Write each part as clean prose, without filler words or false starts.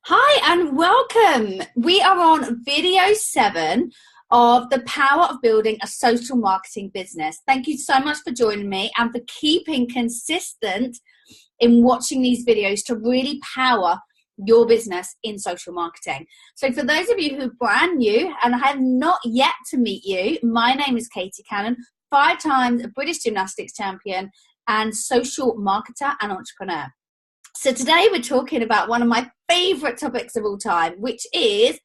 Hi and welcome. We are on video 7 of the power of building a social marketing business. Thank you so much for joining me and for keeping consistent in watching these videos to really power your business in social marketing. So for those of you who are brand new and I have not yet to meet you, my name is Katie Cannon, 5 times British gymnastics champion and social marketer and entrepreneur. So today we're talking about one of my favorite topics of all time, which is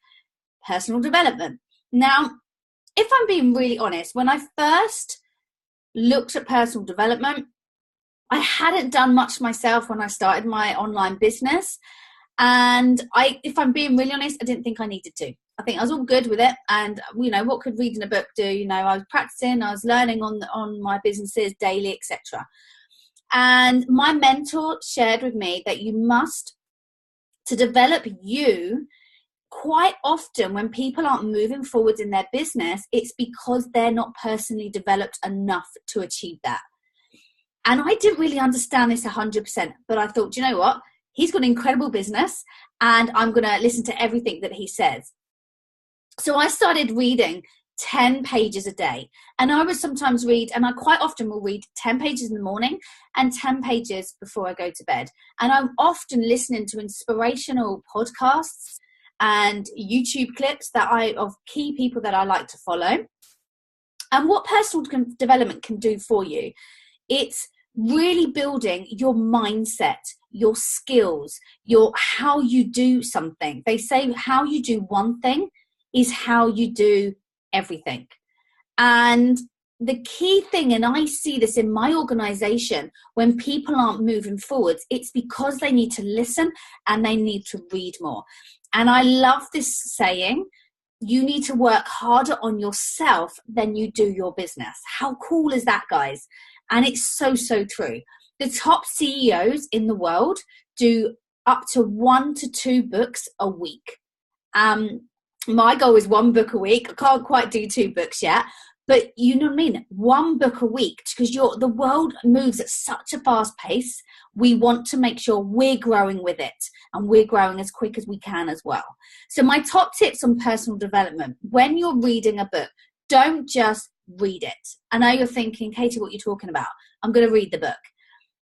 personal development. Now, if I'm being really honest, when I first looked at personal development, I hadn't done much myself when I started my online business. And if I'm being really honest, I didn't think I needed to. I think I was all good with it. And, what could reading a book do? I was practicing, I was learning on my businesses daily, etc. And my mentor shared with me that to develop you, quite often when people aren't moving forward in their business, it's because they're not personally developed enough to achieve that. And I didn't really understand this 100%, but I thought, you know what? He's got an incredible business and I'm going to listen to everything that he says. So I started reading 10 pages a day. And I would sometimes read, and I quite often will read 10 pages in the morning and 10 pages before I go to bed. And I'm often listening to inspirational podcasts and YouTube clips of key people that I like to follow. And what personal development can do for you, it's really building your mindset, your skills, how you do something. They say how you do one thing is how you do everything. And the key thing, and I see this in my organization, when people aren't moving forwards, it's because they need to listen and they need to read more. And I love this saying, you need to work harder on yourself than you do your business. How cool is that, guys? And it's so, so true. The top CEOs in the world do up to 1 to 2 books a week. My goal is 1 book a week. I can't quite do 2 books yet, but you know what I mean? 1 book a week, because the world moves at such a fast pace. We want to make sure we're growing with it and we're growing as quick as we can as well. So my top tips on personal development: when you're reading a book, don't just read it. I know you're thinking, Katie, what are you talking about? I'm going to read the book.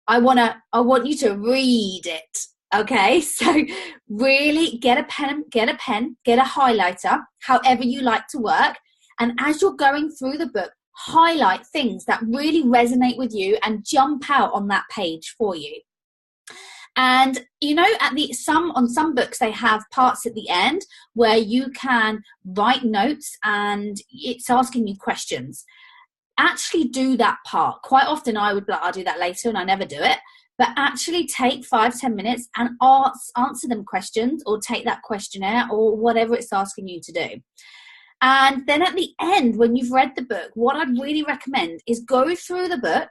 I want you to read it. Okay, so really get a pen, get a highlighter, however you like to work. And as you're going through the book, highlight things that really resonate with you and jump out on that page for you. And on some books, they have parts at the end where you can write notes and it's asking you questions. Actually do that part. Quite often I'll do that later, and I never do it. But actually take 5-10 minutes and answer them questions, or take that questionnaire or whatever it's asking you to do. And then at the end, when you've read the book, what I'd really recommend is go through the book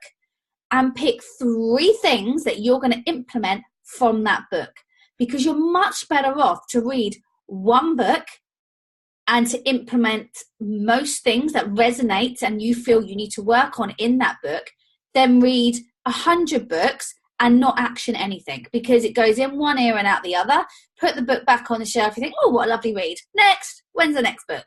and pick 3 things that you're going to implement from that book, because you're much better off to read 1 book and to implement most things that resonate and you feel you need to work on in that book, than read 100 books and not action anything, because it goes in one ear and out the other. Put the book back on the shelf, you think, oh, what a lovely read. Next, when's the next book?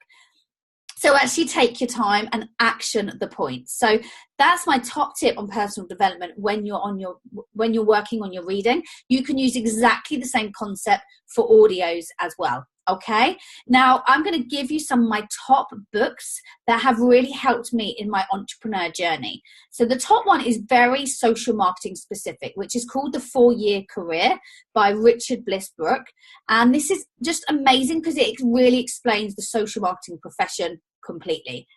So actually take your time and action the points. So that's my top tip on personal development. When you're working on your reading, you can use exactly the same concept for audios as well. Okay, now I'm going to give you some of my top books that have really helped me in my entrepreneur journey. So the top one is very social marketing specific, which is called The 4-Year Career by Richard Bliss Brooke. And this is just amazing because it really explains the social marketing profession completely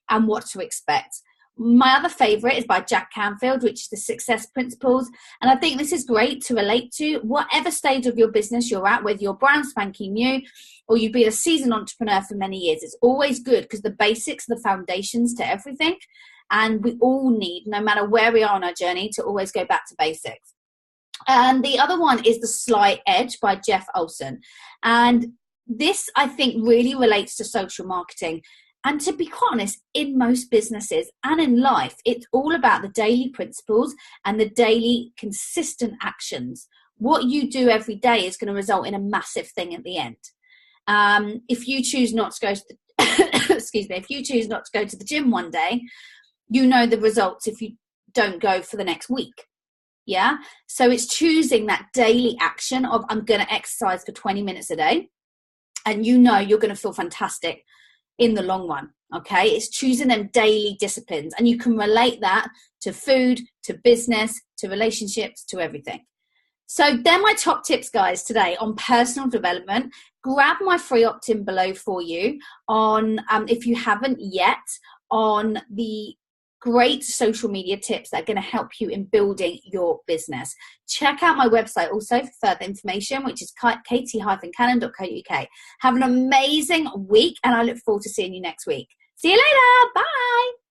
and what to expect. My other favorite is by Jack Canfield, which is The Success Principles. And I think this is great to relate to whatever stage of your business you're at, whether you're brand spanking new or you've been a seasoned entrepreneur for many years. It's always good because the basics are the foundations to everything. And we all need, no matter where we are on our journey, to always go back to basics. And the other one is The Slight Edge by Jeff Olson. And this, I think, really relates to social marketing. And to be quite honest, in most businesses and in life, it's all about the daily principles and the daily consistent actions. what you do every day is going to result in a massive thing at the end. If you choose not to go to the, excuse me, if you choose not to go to the gym one day, you know the results if you don't go for the next week. Yeah. So it's choosing that daily action of, I'm going to exercise for 20 minutes a day. And you know you're going to feel fantastic in the long run. Okay. It's choosing them daily disciplines. And you can relate that to food, to business, to relationships, to everything. So they're my top tips, guys, today on personal development. Grab my free opt-in below for you on, if you haven't yet, on the great social media tips that are going to help you in building your business. Check out my website also for further information, which is katie-cannon.co.uk. Have an amazing week, and I look forward to seeing you next week. See you later. Bye.